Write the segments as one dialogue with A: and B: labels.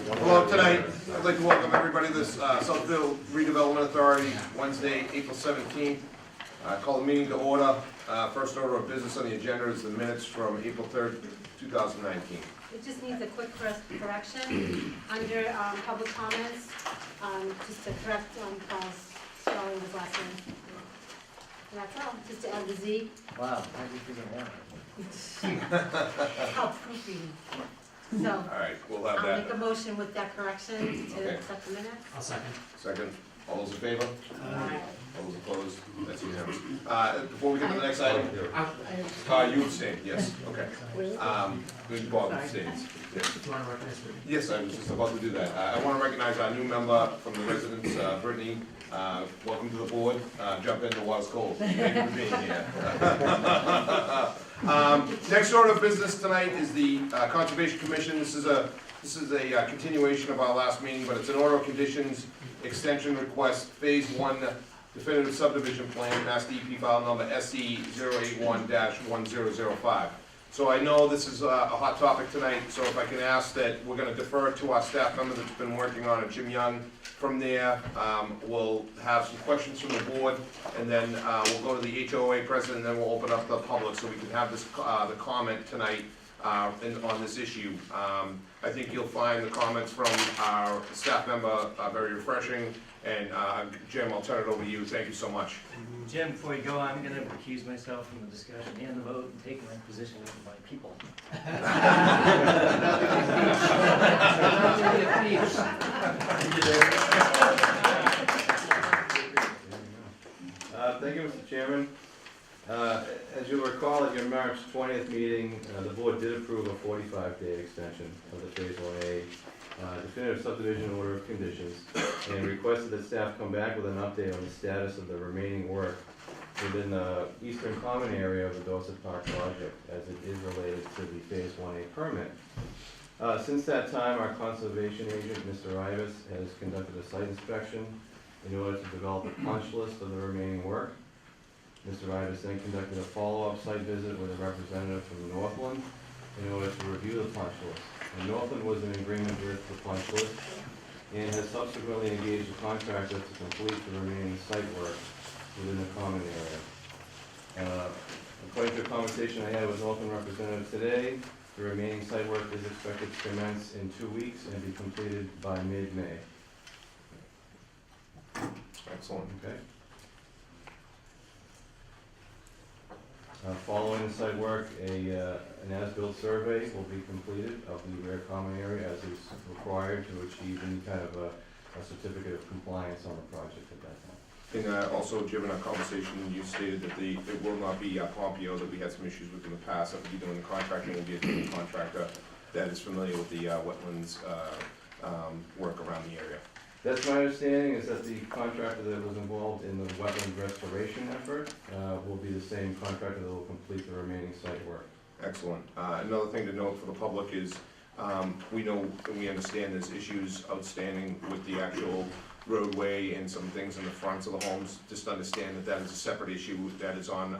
A: Hello, tonight, I'd like to welcome everybody to this Southfield Redevelopment Authority, Wednesday, April 17th. Call the meeting to order. First order of business on the agenda is the minutes from April 3rd, 2019.
B: It just needs a quick correction under public comments, just to correct Paul's spelling of his last name. And that's all, just to add the Z.
C: Wow, how did you figure that out?
B: How proofreading. So,
A: All right, we'll have
B: I'll make a
A: that.
B: motion with that correction to
A: Okay.
B: accept the minutes.
C: I'll second.
A: Second, all those in favor?
B: Aye.
A: All those opposed? That's unanimous. Before we get to the next item, you abstained, yes, okay. Bob abstains.
C: Do you want to recognize me?
A: Yes, I was just about to do that. I want to recognize our new member from the residents, Brittany. Welcome to the board. Jump into what's cold. Thank you for being here. Next order of business tonight is the Conservation Commission. This is a continuation of our last meeting, but it's an order of conditions extension request, Phase 1 definitive subdivision plan, Mass DEP file number SE 081-1005. So I know this is a hot topic tonight, so if I can ask that we're gonna defer to our staff member that's been working on it, Jim Young. From there, we'll have some questions from the board, and then we'll go to the HOA president, and then we'll open up the public so we can have this, the comment tonight on this issue. I think you'll find the comments from our staff member very refreshing, and Jim, I'll turn it over to you. Thank you so much.
D: Jim, before you go, I'm going to recuse myself from the discussion and the vote and take my position with my people.
E: Thank you, Mr. Chairman. As you'll recall, at your March 20th meeting, the board did approve a 45-day extension of the Phase 1A definitive subdivision order of conditions and requested that staff come back with an update on the status of the remaining work within the eastern common area of the Dorset Park project as it is related to the Phase 1A permit. Since that time, our conservation agent, Mr. Rivas, has conducted a site inspection in order to develop a punch list of the remaining work. Mr. Rivas then conducted a follow-up site visit with a representative from Northland in order to review the punch list. And Northland was in agreement with the punch list and has subsequently engaged a contractor to complete the remaining site work within the common area. According to a conversation I had with Northland representative today, the remaining site work is expected to commence in 2 weeks and be completed by mid-May.
A: Excellent.
E: Okay. Following the site work, an as-built survey will be completed of the rear common area as is required to achieve any kind of a certificate of compliance on the project at that time.
A: And also, Jim, in our conversation, you stated that it will not be Pompeo, that we had some issues with in the past, that we'll be doing the contracting, will be a different contractor that is familiar with the wetlands work around the area.
E: That's my understanding, is that the contractor that was involved in the wetland restoration effort will be the same contractor that will complete the remaining site work.
A: Excellent. Another thing to note for the public is, we know and we understand there's issues outstanding with the actual roadway and some things in the fronts of the homes. Just understand that that is a separate issue that is on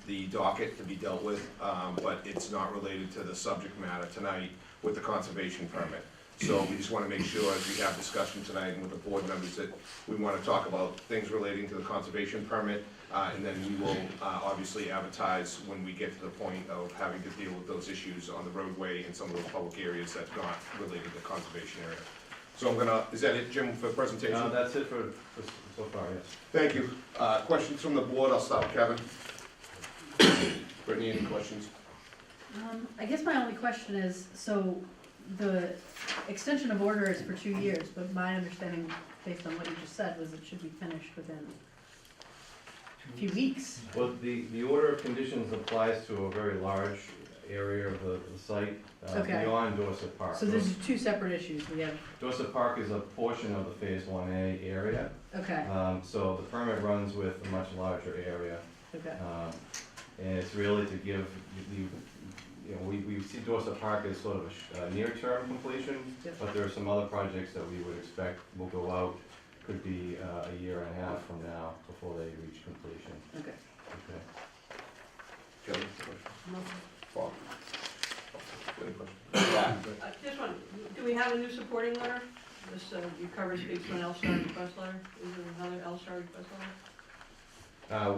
A: the docket to be dealt with, but it's not related to the subject matter tonight with the conservation permit. So we just want to make sure as we have discussion tonight and with the board members that we want to talk about things relating to the conservation permit, and then we will obviously advertise when we get to the point of having to deal with those issues on the roadway and some of those public areas that's not related to the conservation area. So is that it, Jim, for the presentation?
E: That's it for so far, yes.
A: Thank you. Questions from the board? I'll start with Kevin. Brittany, any questions?
F: I guess my only question is, so the extension of order is for 2 years, but my understanding, based on what you just said, was it should be finished within a few weeks.
E: Well, the order of conditions applies to a very large area of the site
F: Okay.
E: beyond Dorset Park.
F: So there's 2 separate issues. We have,
E: Dorset Park is a portion of the Phase 1A area.
F: okay,
E: So the permit runs with a much larger area.
F: okay,
E: And it's really to give we see Dorset Park as sort of a near-term completion,
F: Yep.
E: but there are some other projects that we would expect will go out, could be a year and a half from now before they reach completion.
F: okay.
E: Okay.
A: Kevin, question?
B: No.
A: Bob? Any questions?
G: Yeah.
H: Just one, do we have a new supporting letter? This, you covered speaks to an L-Star request letter. Is there another L-Star request letter?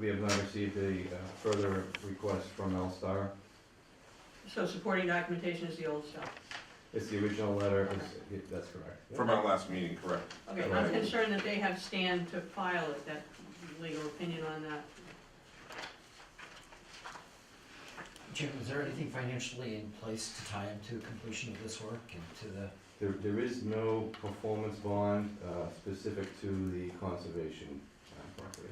E: We have not received a further request from L-Star.
H: So supporting documentation is the old stuff.
E: It's the original letter, that's correct.
A: From our last meeting, correct.
H: Okay, I'm
A: Right.
H: concerned that they have stand to file it, that legal opinion on that.
G: Jim, is there anything financially in place to tie into completion of this work and to the,
E: There is no performance bond specific to the conservation property.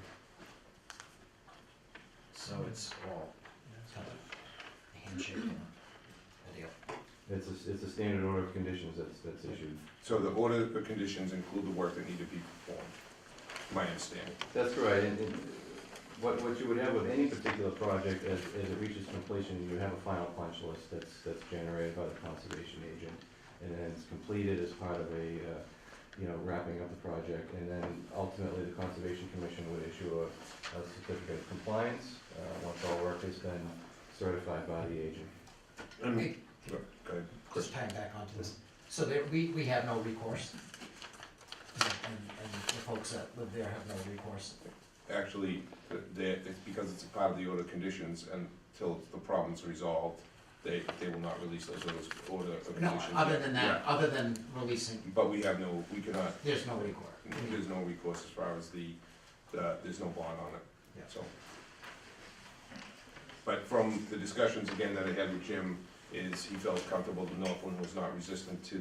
G: so it's all kind of handshake and a deal?
E: It's a standard order of conditions that's issued.
A: So the order of conditions include the work that need to be performed, my understanding.
E: That's right, and what you would have with any particular project, as it reaches completion, you have a final punch list that's generated by the conservation agent, and then it's completed as part of a, wrapping up the project, and then ultimately the Conservation Commission would issue a certificate of compliance, once all work has been certified by the agent.
G: Okay,
A: Go ahead, Chris.
G: just tying back onto this, so there, we have no recourse? And the folks that live there have no recourse?
A: Actually, it's because it's a part of the order of conditions until the problem's resolved, they will not release those order of
G: No,
A: conditions.
G: other than that,
A: Yeah.
G: other than releasing,
A: But we cannot,
G: there's no recourse.
A: there's no recourse as far as there's no bond on it,
G: Yeah.
A: so. But from the discussions again that I had with Jim, is he felt comfortable that Northland was not resistant to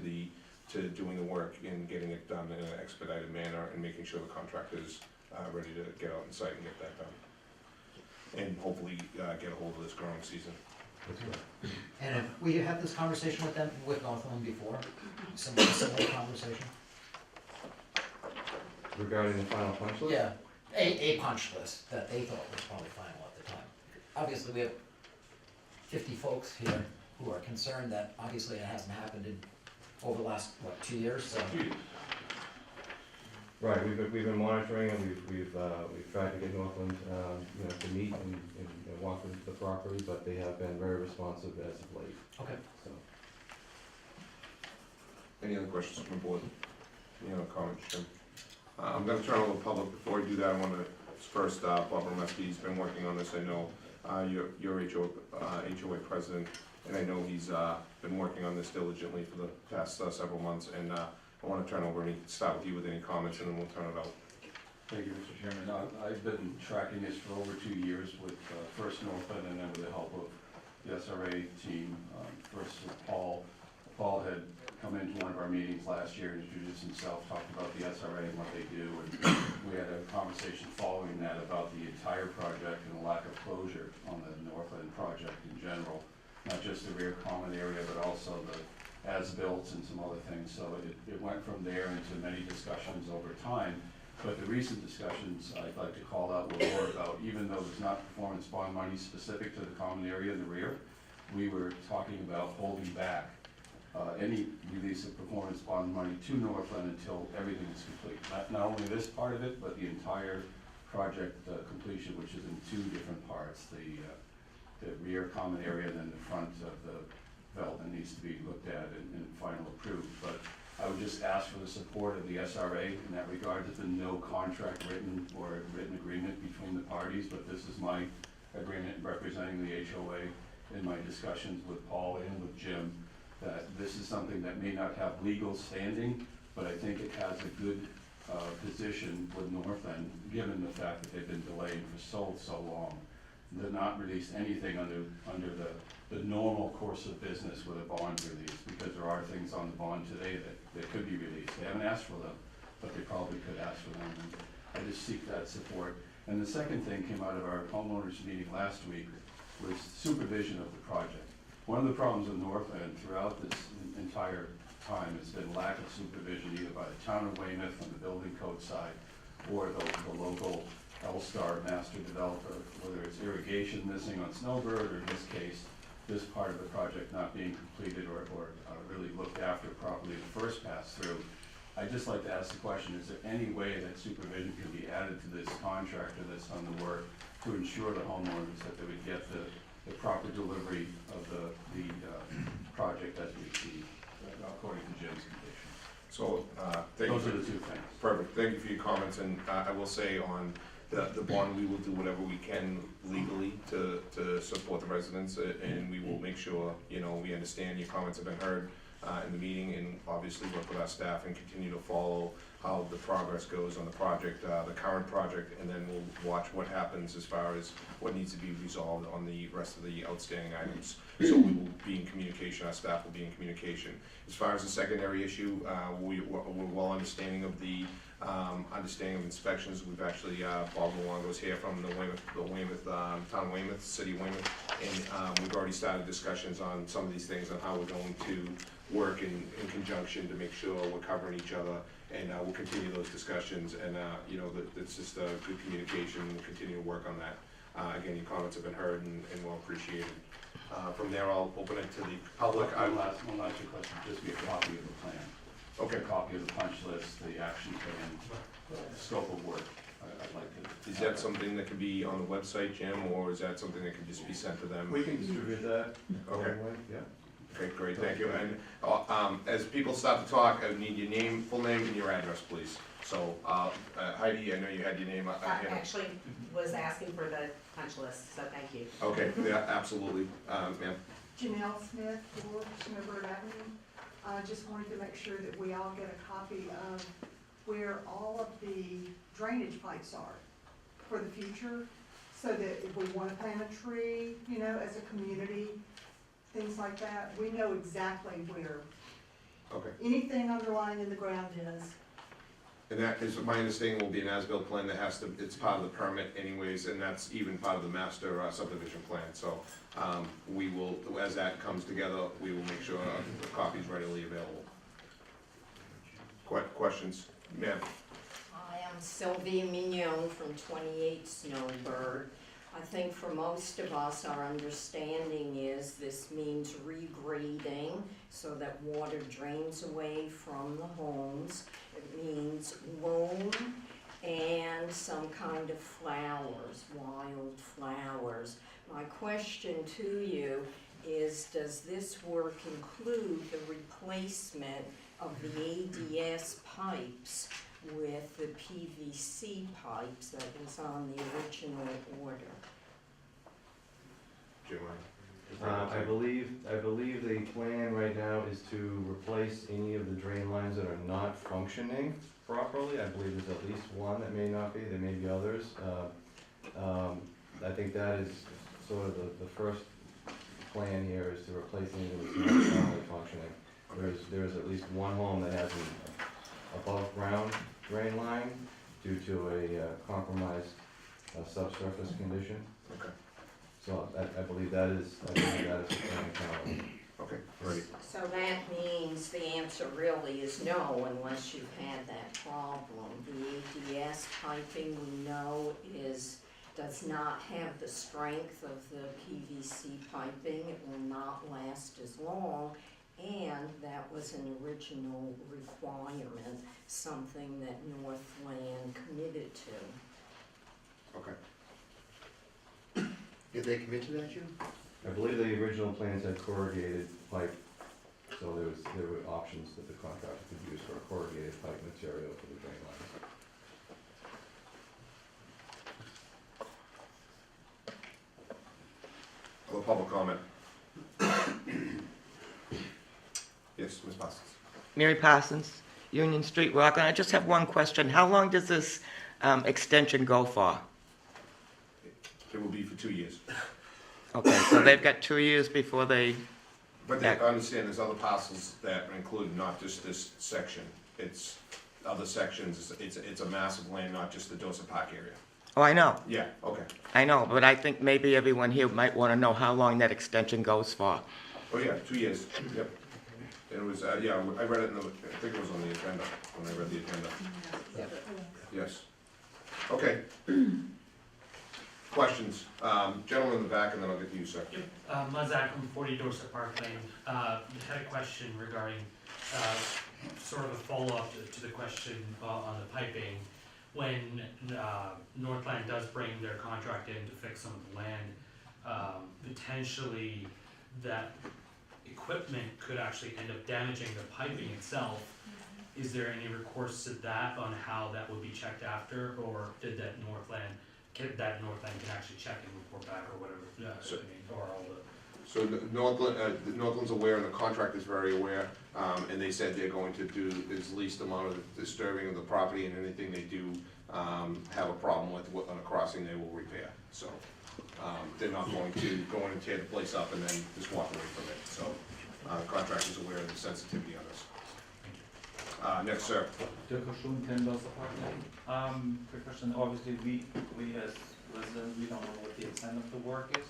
A: doing the work and getting it done in an expedited manner and making sure the contractor's ready to get out on site and get that done. And hopefully, get a hold of this growing season.
E: That's right.
G: And have we had this conversation with them, with Northland before? Similar conversation?
E: Regarding the final punch list?
G: Yeah, a punch list that they thought was probably final at the time. Obviously, we have 50 folks here who are concerned that obviously it hasn't happened in, over the last, 2 years, so.
E: Right, we've been monitoring and we've tried to get Northland, to meet and walk the property, but they have been very responsive as of late,
G: Okay.
E: so.
A: Any other questions from the board? Any other comments, Jim? I'm gonna turn over to the public. Before I do that, I wanna first, Bob Romeski's been working on this. I know, your HOA president, and I know he's, been working on this diligently for the past, several months, and, I wanna turn over and start with you with any comments, and then we'll turn it out.
I: Thank you, Mr. Chairman. I've been tracking this for over 2 years with first Northland and then with the help of the SRA team. First with Paul. Paul had come into one of our meetings last year and introduced himself, talked about the SRA and what they do. And we had a conversation following that about the entire project and the lack of closure on the Northland project in general. Not just the rear common area, but also the as-built and some other things. So it went from there into many discussions over time. But the recent discussions I'd like to call out were more about, even though there's not performance bond money specific to the common area in the rear, we were talking about holding back any release of performance bond money to Northland until everything is complete. Not only this part of it, but the entire project completion, which is in 2 different parts. The rear common area and then the front of the development needs to be looked at and final approved. But I would just ask for the support of the SRA in that regard. There's been no contract written or written agreement between the parties, but this is my agreement representing the HOA in my discussions with Paul and with Jim, that this is something that may not have legal standing, but I think it has a good position with Northland, given the fact that they've been delaying for so long. They've not released anything under the normal course of business with a bond release, because there are things on the bond today that could be released. They haven't asked for them, but they probably could ask for them, and I just seek that support. And the second thing came out of our homeowners meeting last week was supervision of the project. One of the problems with Northland throughout this entire time has been lack of supervision, either by the town of Weymouth on the building code side, or the local L-Star master developer, whether it's irrigation missing on Snowbird, or in this case, this part of the project not being completed or really looked after properly the first pass through. I'd just like to ask the question, is there any way that supervision can be added to this contractor that's done the work to ensure the homeowners that they would get the the proper delivery of the project as we see, according to Jim's condition.
A: So, thank you.
I: Those are the two things.
A: Perfect, thank you for your comments, and I will say on the bond, we will do whatever we can legally to support the residents, and we will make sure, you know, we understand your comments have been heard in the meeting, and obviously work with our staff and continue to follow how the progress goes on the project, the current project, and then we'll watch what happens as far as what needs to be resolved on the rest of the outstanding items. So we will be in communication, our staff will be in communication. As far as the secondary issue, we're well understanding of the understanding of inspections. We've actually, Bob Luongo's here from the Weymouth, town of Weymouth, city of Weymouth, and we've already started discussions on some of these things, on how we're going to work in conjunction to make sure we're covering each other, and we'll continue those discussions, and you know, it's just good communication, we'll continue to work on that. Again, your comments have been heard and well appreciated. From there, I'll open it to the public.
I: One last question, just be a copy of the plan.
A: Okay.
I: A copy of the punch list, the action plan, the scope of work. I'd like to.
A: Is that something that could be on the website, Jim, or is that something that could just be sent to them?
E: We can distribute that.
A: Okay.
E: Yeah.
A: Okay, great, thank you. And as people start to talk, I need your name, full name, and your address, please. So Heidi, I know you had your name.
J: I actually was asking for the punch list, so thank you.
A: Okay, yeah, absolutely, ma'am.
K: Janelle Smith, 4 Snowbird Avenue. I just wanted to make sure that we all get a copy of where all of the drainage pipes are for the future, so that if we want to plant a tree, you know, as a community, things like that, we know exactly where
A: Okay.
K: anything underlying in the ground is.
A: And that is, my understanding will be an as-built plan that has to, it's part of the permit anyways, and that's even part of the master subdivision plan. So we will, as that comes together, we will make sure the copy's readily available. Questions? Ma'am?
J: I am Sylvia Mignon from 28 Snowbird. I think for most of us, our understanding is this means regrading so that water drains away from the homes. It means loam and some kind of flowers, wild flowers. My question to you is, does this work include the replacement of the ADS pipes with the PVC pipes that was on the original order?
A: Jim?
E: I believe the plan right now is to replace any of the drain lines that are not functioning properly. I believe there's at least one that may not be, there may be others. I think that is sort of the first plan here, is to replace anything that's not normally functioning. There's at least one home that has an above ground drain line due to a compromised subsurface condition.
A: Okay.
E: So I believe that is the plan currently.
A: Okay, great.
J: So that means the answer really is no, unless you've had that problem. The ADS piping we know does not have the strength of the PVC piping. It will not last as long, and that was an original requirement, something that Northland committed to.
A: Okay.
C: Did they commit to that, Jim?
E: I believe the original plans had corrugated pipe, so there were options that the contractor could use for corrugated pipe material for the drain lines.
A: Other public comment? Yes, Ms. Parsons.
L: Mary Parsons, Union Street, Rockland. I just have one question. How long does this extension go for?
A: It will be for 2 years.
L: Okay, so they've got 2 years before they...
A: But I understand there's other parcels that are included, not just this section. It's other sections, it's a massive land, not just the Dorset Park area.
L: Oh, I know.
A: Yeah, okay.
L: I know, but I think maybe everyone here might want to know how long that extension goes for.
A: Oh, yeah, 2 years, yep. It was, yeah, I read it in the, I think it was on the agenda, when I read the agenda. Yes. Okay. Questions? Gentleman in the back, and then I'll get to you, sir.
M: Yep, Mazak from 40 Dorset Park Lane. Had a question regarding, sort of a follow-up to the question on the piping. When Northland does bring their contract in to fix some of the land, potentially that equipment could actually end up damaging the piping itself. Is there any recourse to that on how that would be checked after, or did that Northland can actually check and report back or whatever?
A: So-
M: Or all the.
A: So Northland's aware, and the contractor is very aware, and they said they're going to do as least amount of disturbing of the property, and anything they do have a problem with on a crossing, they will repair. So they're not going to go in and tear the place up and then just walk away from it. So contractor's aware of the sensitivity on this. Next, sir.
C: Dirk Schum, 10 Bells Apartment. Quick question, obviously, we as residents, we don't know what the extent of the work is.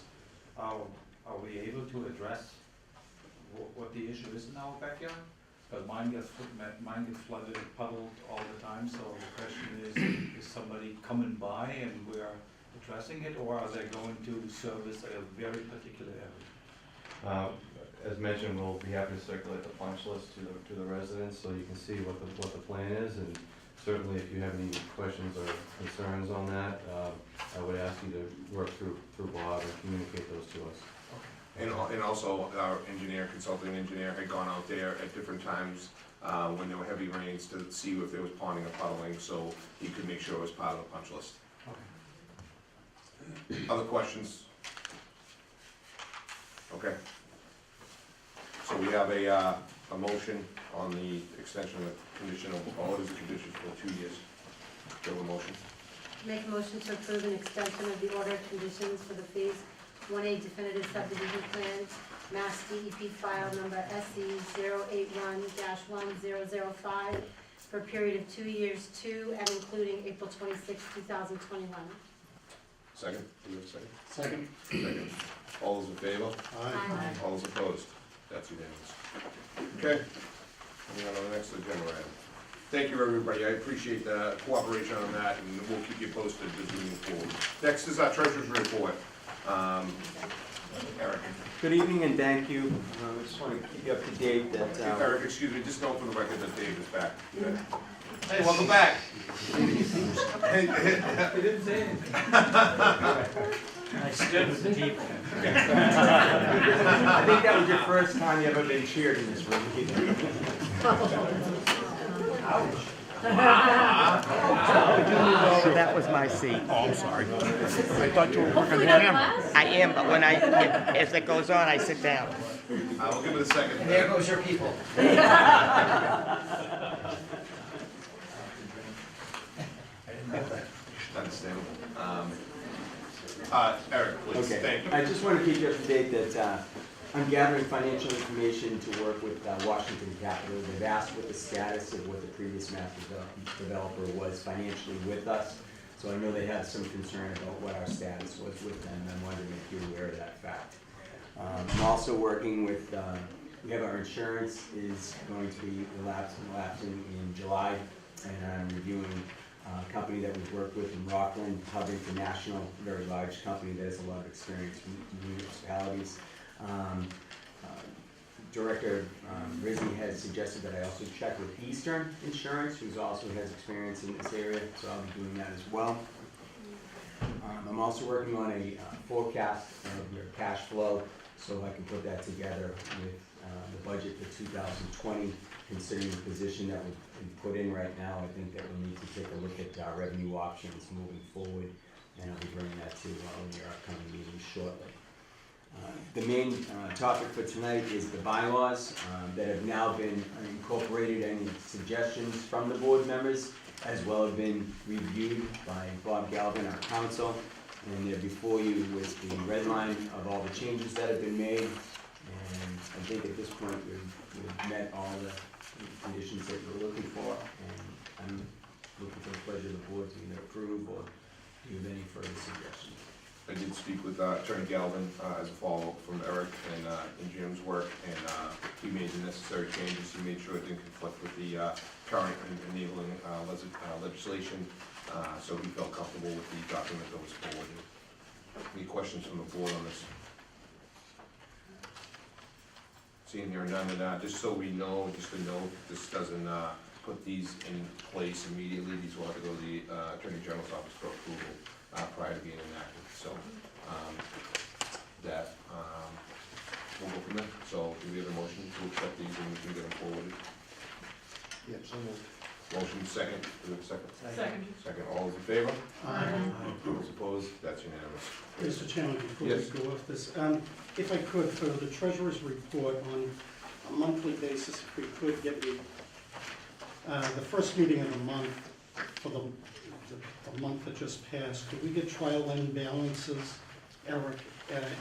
C: Are we able to address what the issue is in our backyard? Because mine gets flooded and puddled all the time, so the question is somebody coming by and we're addressing it, or are they going to service a very particular area?
E: As mentioned, we'll be happy to circulate the punch list to the residents so you can see what the plan is, and certainly if you have any questions or concerns on that, I would ask you to work through Bob and communicate those to us.
A: And also, our consulting engineer had gone out there at different times when there were heavy rains to see if there was ponding or puddling, so he could make sure it was part of the punch list. Other questions? Okay. So we have a motion on the extension of conditional orders and conditions for 2 years. Do you have a motion?
B: Make a motion to approve an extension of the order of conditions for the Phase 1A definitive subdivision plan, Mass DEP file number SE 081-1005, for a period of 2 years to and including April 26, 2021.
A: Second? Do you have a second?
C: Second.
A: Second. All those in favor?
B: Aye.
A: All those opposed? That's unanimous. Okay. Moving on to the next agenda item. Thank you, everybody. I appreciate the cooperation on that, and we'll keep you posted as we move forward. Next is our treasurer's report. Eric.
N: Good evening and thank you. I just want to keep you up to date that...
A: Eric, excuse me, just note for the record that Dave is back.
E: Hey, welcome back.
C: He didn't say anything.
D: I stood with the people.
N: I think that was your first time you ever been cheered in this room. Ouch.
L: So that was my seat.
C: Oh, I'm sorry. I thought you were working the camera.
L: I am, but when as it goes on, I sit down.
A: We'll give it a second.
G: And there goes your people.
A: Understandable. Eric, please,
N: Okay.
A: thank you.
N: I just want to keep you up to date that I'm gathering financial information to work with Washington Capital. They've asked what the status of what the previous map developer was financially with us. So I know they had some concern about what our status was with them, and I wanted to make you aware of that fact. I'm also working with, we have our insurance is going to be lapsing in July, and I'm reviewing a company that we've worked with in Rockland, Hub International, a very large company that has a lot of experience in municipalities. Director Rizzi has suggested that I also check with Eastern Insurance, who also has experience in this area, so I'll be doing that as well. I'm also working on a forecast of your cash flow, so I can put that together with the budget for 2020. Considering the position that we've put in right now, I think that we'll need to take a look at our revenue options moving forward, and I'll be bringing that to your upcoming meeting shortly. The main topic for tonight is the bylaws that have now been incorporated. Any suggestions from the board members as well have been reviewed by Bob Galvin, our counsel, and they're before you with the red line of all the changes that have been made. And I think at this point we've met all the conditions that we're looking for, and I'm looking for the pleasure of the board to either approve or do you have any further suggestions?
A: I did speak with Attorney Galvin as a follow-up from Eric and Jim's work, and he made the necessary changes. He made sure it didn't conflict with the current enabling legislation, so he felt comfortable with the document that was forwarded. Any questions from the board on this? Seeing here none, and just so we know, just to note, this doesn't put these in place immediately. These will have to go to the Attorney General's office for approval prior to being enacted. So to accept these and we can get them forwarded.
O: Yeah, so moved.
A: Motion second, do we have a second?
H: Second.
A: Second, all those in favor?
O: Aye.
A: Those opposed? That's unanimous.
O: Mr. Chairman, before we
A: Yes.
O: go off this, if I could, for the treasurer's report on a monthly basis, if we could get the first meeting of the month for the month that just passed, could we get trial end balances, Eric,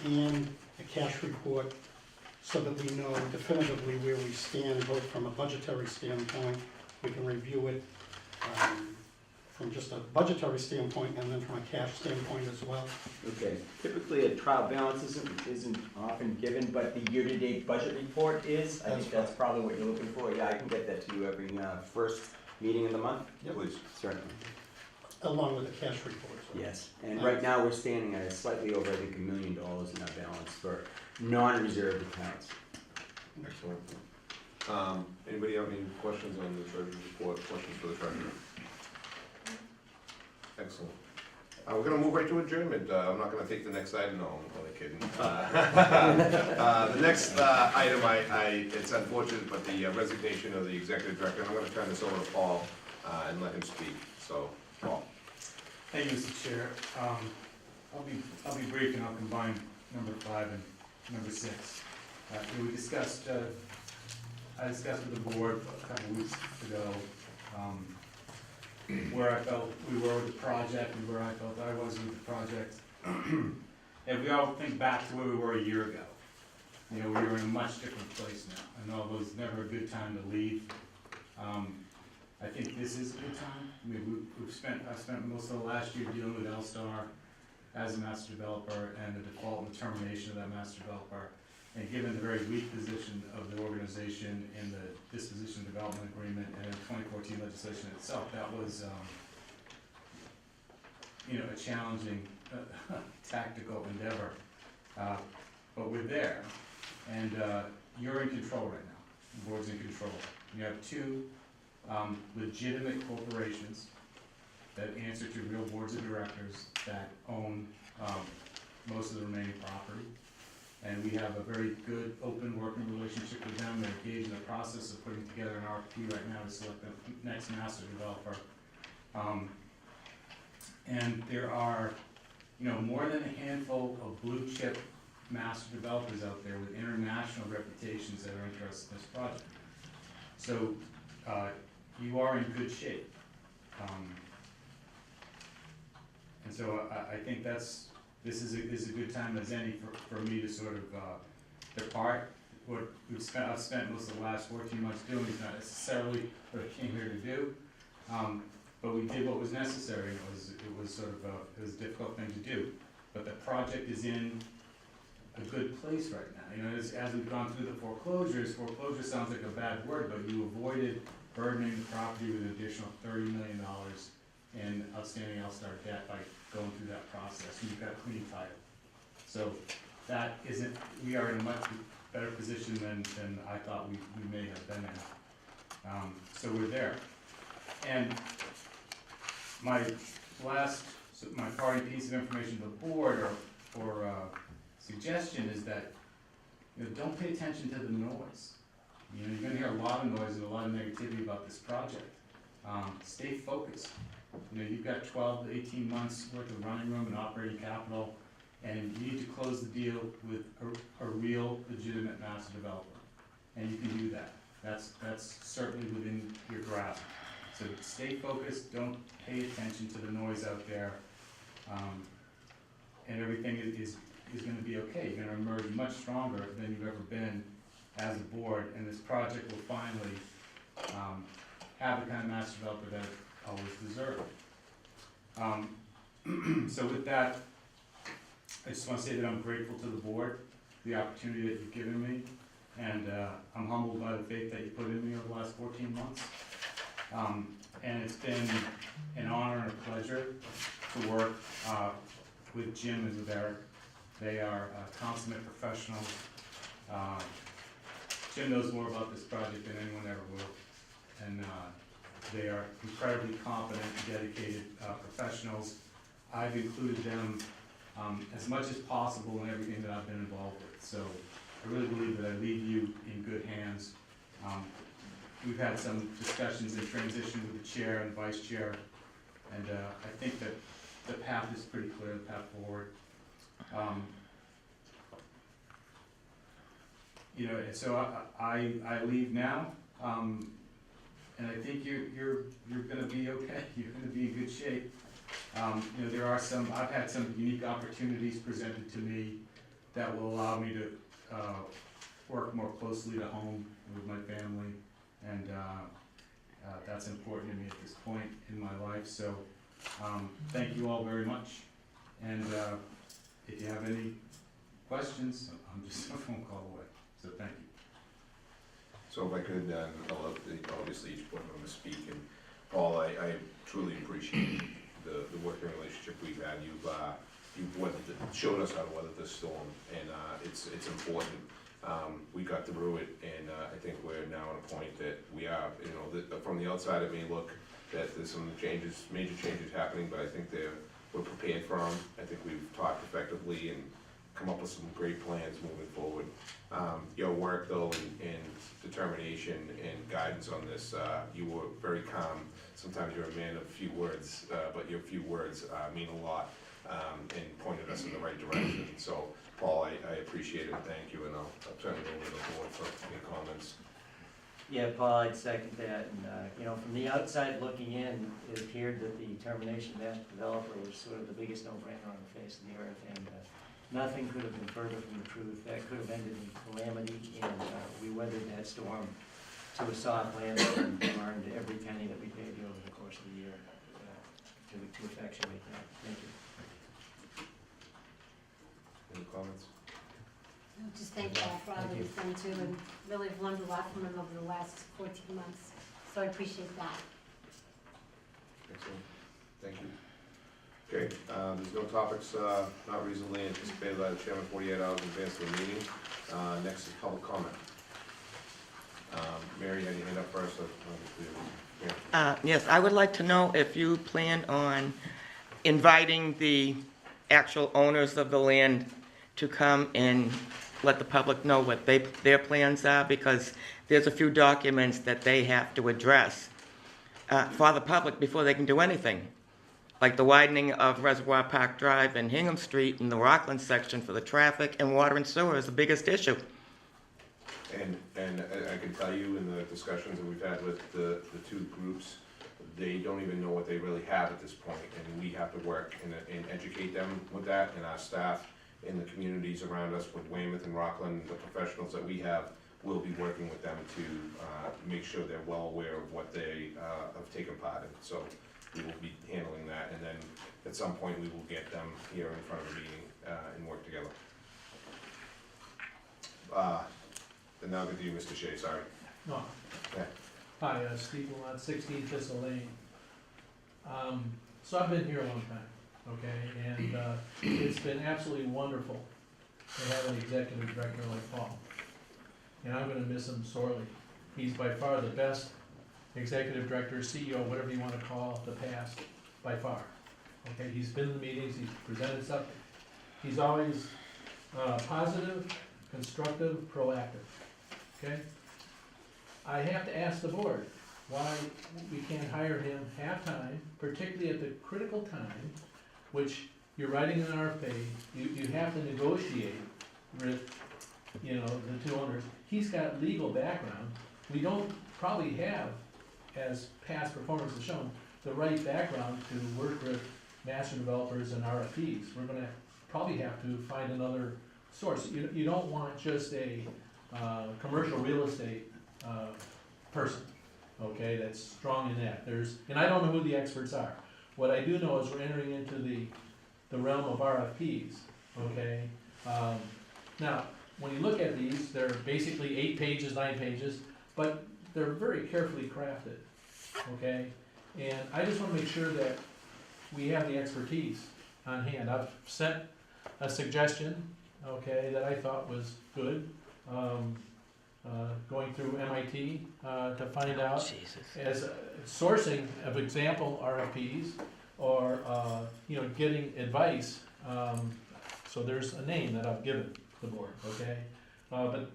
O: and a cash report so that we know definitively where we stand, both from a budgetary standpoint, we can review it from just a budgetary standpoint and then from a cash standpoint as well.
N: Okay, typically a trial balance isn't often given, but the year-to-date budget report is. I think that's probably what you're looking for. Yeah, I can get that to you every first meeting of the month.
A: Yeah, please.
N: Certainly.
O: Along with the cash report.
N: Yes, and right now we're standing at slightly over, I think, $1 million in our balance for non-reserved accounts.
A: Excellent. Anybody have any questions on the treasurer's report, questions for the treasurer? Excellent. We're gonna move right to adjournment. I'm not gonna take the next item, no, I'm only kidding. The next item, it's unfortunate, but the resignation of the executive director, and I'm gonna turn this over to Paul and let him speak. So, Paul.
P: Thank you, Mr. Chair. I'll be brief and I'll combine number 5 and number 6. We discussed, I discussed with the board a couple of weeks ago where I felt we were with the project and where I felt I was with the project. And we all think back to where we were a year ago. You know, we were in a much different place now. I know it was never a good time to leave. I think this is a good time. I mean, I've spent most of the last year dealing with L-Star as a master developer and the default and termination of that master developer. And given the very weak position of the organization in the disposition development agreement and the 2014 legislation itself, that was, a challenging tactical endeavor. But we're there, and you're in control right now. The board's in control. You have 2 legitimate corporations that answer to real boards of directors that own most of the remaining property. And we have a very good, open working relationship with them. They're engaged in the process of putting together an RFP right now to select the next master developer. And there are, more than a handful of blue chip master developers out there with international reputations that are interested in this project. So you are in good shape. And so I think this is a good time as any for me to sort of depart. What I've spent most of the last 14 months doing is not necessarily what I came here to do, but we did what was necessary. It was sort of it was a difficult thing to do, but the project is in a good place right now. As we've gone through the foreclosure sounds like a bad word, but you avoided burdening the property with an additional $30 million in outstanding L-Star debt by going through that process. You've got clean title. So we are in a much better position than I thought we may have been in. So we're there. And my parting piece of information to the board or suggestion is that don't pay attention to the noise. You're going to hear a lot of noise and a lot of negativity about this project. Stay focused. You've got 12 to 18 months worth of running room and operating capital, and you need to close the deal with a real, legitimate master developer. And you can do that. That's certainly within your grasp. So stay focused, don't pay attention to the noise out there, and everything is going to be okay. You're going to emerge much stronger than you've ever been as a board, and this project will finally have the kind of master developer that it always deserved. So with that, I just want to say that I'm grateful to the board for the opportunity that you've given me, and I'm humbled by the faith that you put in me over the last 14 months. And it's been an honor and a pleasure to work with Jim and with Eric. They are consummate professionals. Jim knows more about this project than anyone ever will. And they are incredibly competent and dedicated professionals. I've included them as much as possible in everything that I've been involved with. So I really believe that I leave you in good hands. We've had some discussions in transition with the chair and vice chair, and I think that the path is pretty clear, the path forward. You know, and so I leave now, and I think you're gonna be okay. You're gonna be in good shape. You know, I've had some unique opportunities presented to me that will allow me to work more closely to home with my family, and that's important to me at this point in my life. So thank you all very much, and if you have any questions, I'm just a phone call away. So thank you.
A: So if I could, I'll obviously each one of them to speak, and Paul, I truly appreciate the working relationship we've had. You've showed us how to weather this storm, and it's important. We got through it, and I think we're now at a point that we are, you know, from the outside it may look that there's some changes, major changes happening, but I think we're prepared for them. I think we've talked effectively and come up with some great plans moving forward. Your work though, and determination and guidance on this, you were very calm. Sometimes you're a man of few words, but your few words mean a lot, and pointed us in the right direction. So Paul, I appreciate it, and thank you, and I'll turn it over to the board for any comments.
D: Yeah, Paul, I'd second that, and, you know, from the outside looking in, it appeared that the termination of that developer was sort of the biggest no-brainer on the face of the earth, and nothing could have been further from the truth. That could have ended in calamity, and we weathered that storm to a soft landing and earned every penny that we paid you over the course of the year to effectuate that. Thank you.
A: Any comments?
B: Just thank Paul for all that he's done too, and really have learned a lot from him over the last 14 months, so I appreciate that.
A: Excellent, thank you. Okay, there's no topics not reasonably anticipated by the chairman 48 hours in advance of the meeting. Next is public comment. Mary, had your hand up first.
L: Yes, I would like to know if you plan on inviting the actual owners of the land to come and let the public know what their plans are, because there's a few documents that they have to address for the public before they can do anything. Like the widening of Reservoir Park Drive and Hingham Street in the Rockland section for the traffic and water and sewer is the biggest issue.
A: And I can tell you in the discussions that we've had with the two groups, they don't even know what they really have at this point, and we have to work and educate them with that, and our staff in the communities around us with Weymouth and Rockland, the professionals that we have, will be working with them to make sure they're well aware of what they have taken part in. So we will be handling that, and then at some point we will get them here in front of the meeting and work together. And now good to you, Mr. Shea, sorry.
Q: No.
A: Okay.
Q: Hi, Steve Lamont, 16 Thistle Lane. So I've been here a long time, okay, and it's been absolutely wonderful to have an executive director like Paul. And I'm gonna miss him sorely. He's by far the best executive director, CEO, whatever you wanna call the past, by far. Okay, he's been in the meetings, he's presented stuff. He's always positive, constructive, proactive, okay? I have to ask the board why we can't hire him half-time, particularly at the critical time, which you're writing an RFP, you have to negotiate with, you know, the two owners. He's got legal background. We don't probably have, as past performance has shown, the right background to work with master developers and RFPs. We're gonna probably have to find another source. You don't want just a commercial real estate person, okay, that's strong in that. And I don't know who the experts are. What I do know is we're entering into the realm of RFPs, okay? Now, when you look at these, they're basically 8 pages, 9 pages, but they're very carefully crafted, okay? And I just wanna make sure that we have the expertise on hand. I've sent a suggestion, okay, that I thought was good, going through MIT to find out as a sourcing of example RFPs or you know, getting advice. So there's a name that I've given the board, okay? But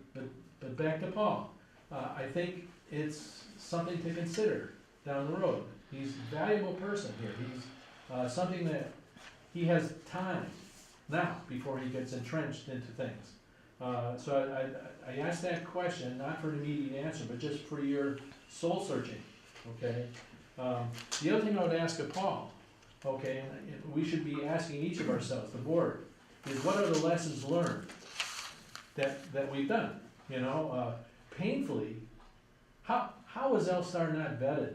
Q: back to Paul, I think it's something to consider down the road. He's a valuable person here, he's, something that, he has time now before he gets entrenched into things. So I asked that question, not for an immediate answer, but just for your soul searching, okay? The other thing I would ask of Paul, okay, and we should be asking each of ourselves, the board, is what are the lessons learned that we've done, you know, painfully, how is L-Star not vetted?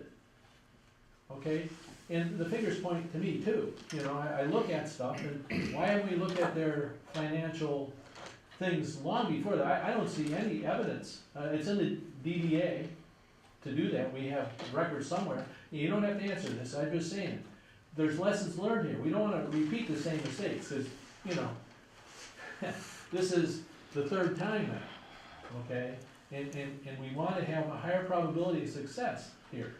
Q: Okay, and the figures point to me too, you know, I look at stuff, and why haven't we looked at their financial things long before that? I don't see any evidence, it's in the DDA to do that, we have records somewhere, you don't have to answer this, I'm just saying, there's lessons learned here, we don't wanna repeat the same mistakes, cause, you know, this is the third time now, okay? And we wanna have a higher probability of success here,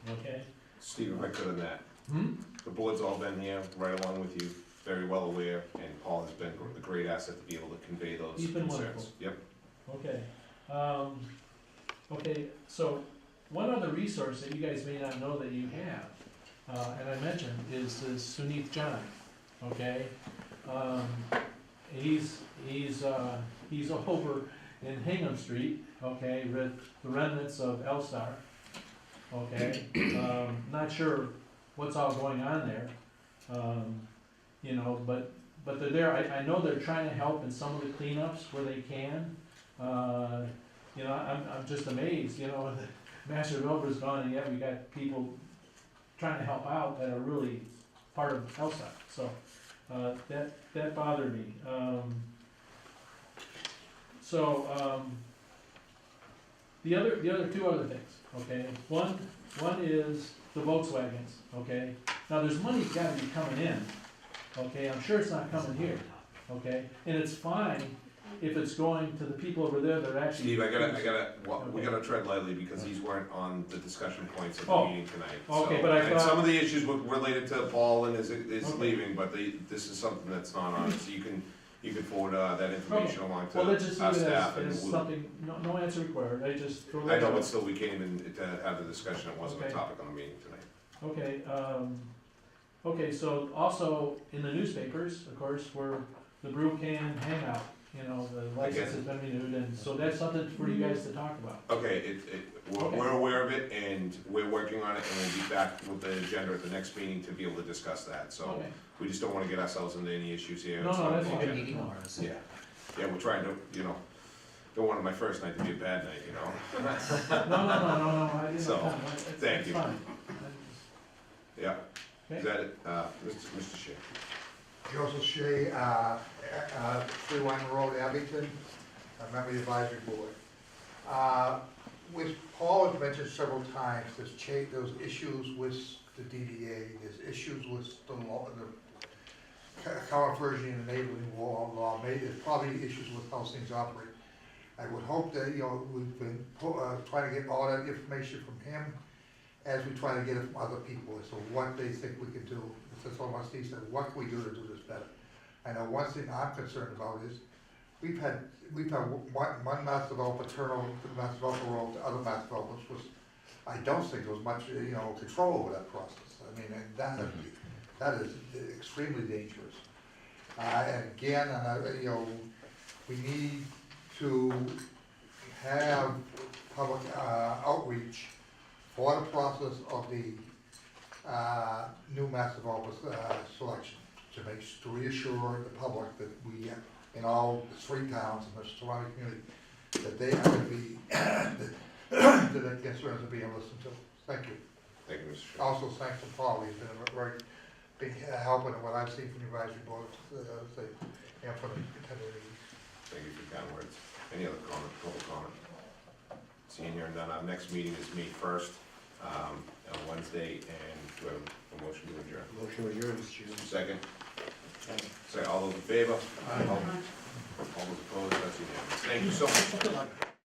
Q: okay?
A: Steve, if I could on that,
Q: Hmm?
A: the board's all been here, right along with you, very well aware, and Paul has been a great asset to be able to convey those
Q: He's been
A: concerns.
Q: wonderful.
A: Yep.
Q: Okay, okay, so one other resource that you guys may not know that you have, and I mentioned, is Suneeth John, okay? He's over in Hingham Street, okay, with the remnants of L-Star, okay? Not sure what's all going on there, you know, but they're there, I know they're trying to help in some of the cleanups where they can. You know, I'm just amazed, you know, the Master Developer's gone, and yet we got people trying to help out that are really part of L-Star, so, that bothered me. The other two other things, okay? One is the Volkswagens, okay? Now, there's money gotta be coming in, okay? I'm sure it's not coming here, okay? And it's fine if it's going to the people over there that are actually.
A: Steve, we gotta tread lightly because these weren't on the discussion points of the
Q: Oh,
A: meeting tonight.
Q: okay,
A: So-
Q: but I
A: and
Q: thought-
A: some of the issues were related to Paul and his
Q: Okay.
A: leaving, but this is something that's not on it, so you can forward that information along to
Q: Well,
A: our
Q: let's just leave it
A: staff.
Q: as
A: we'll-
Q: something, no answer required, I just throw
A: I
Q: that
A: know,
Q: out.
A: but still, we came in to have the discussion, it wasn't a
Q: Okay.
A: topic on the meeting tonight.
Q: Okay, okay, so also in the newspapers, of course, were the brew can hangout, you know, the license has been renewed, and so that's something for you guys to talk about.
A: Okay,
Q: Okay.
A: we're aware of it, and we're working on it, and we'll be back with the agenda at the next meeting to be able to discuss that, so
Q: Okay.
A: we just don't wanna get ourselves into any issues here.
Q: No, that's
A: Yeah.
Q: fine.
A: Yeah, we're trying to, you know, don't want my first night to be a bad night, you know?
Q: No, I didn't.
A: So,
Q: It's
A: thank you.
Q: fine.
A: Yeah,
Q: Okay.
A: is that it, Mr. Shea?
R: Joseph Shea, 31 Road, Abington, a member of the advisory board. With Paul has mentioned several times, those issues with the DDA, there's issues with the law, the current version of the enabling law, maybe there's probably issues with how things operate. I would hope that, you know, we've been trying to get all that information from him as we try to get it from other people, as to what they think we can do. That's all what Steve said, what can we do to do this better? I know one thing I'm concerned about is, we've had one master developer turn over the master developer role to other master developers, was, I don't think there was much, you know, control over that process. I mean, and that is extremely dangerous. And again, you know, we need to have public outreach for the process of the new master developer selection, to reassure the public that we, in all the 3 towns in the surrounding community, that they are going to be, that their concerns are being listened to. Thank you.
A: Thank you, Mr. Shea.
R: Also, thanks to Paul, he's been a very big help in what I've seen from the advisory board, and for the attending meetings.
A: Thank you for your kind words. Any other comment, public comment? Seeing here and done, our next meeting is May 1st, on Wednesday, and do we have a motion to adjourn?
N: Motion adjourned, Mr. Chairman.
A: Second? Say, all those in favor? All those opposed, that's unanimous. Thank you so much.